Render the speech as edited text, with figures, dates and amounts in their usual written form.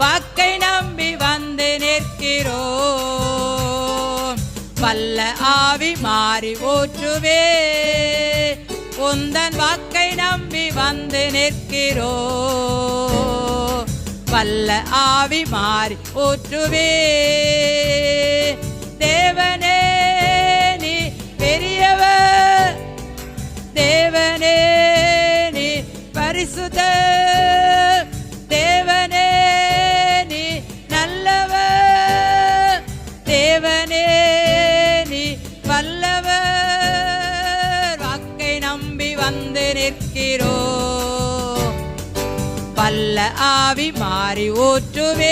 வாக்கை நம்பி வந்து நிற்கிறோம். வல்ல ஆவி மாறி ஊற்றுவே உந்தன் வாக்கை நம்பி வந்து நிற்கிறோம். வல்ல ஆவி மாறி ஊற்றுவே. தேவனே நீ பெரியவர், தேவனே நீ பரிசுத்தர், தேவனே நீ நல்லவர், தேவனே நீ வல்லவர். வாக்கை நம்பி வந்து நிற்கிறோம். வல்ல ஆவி மாறி ஊற்றுவே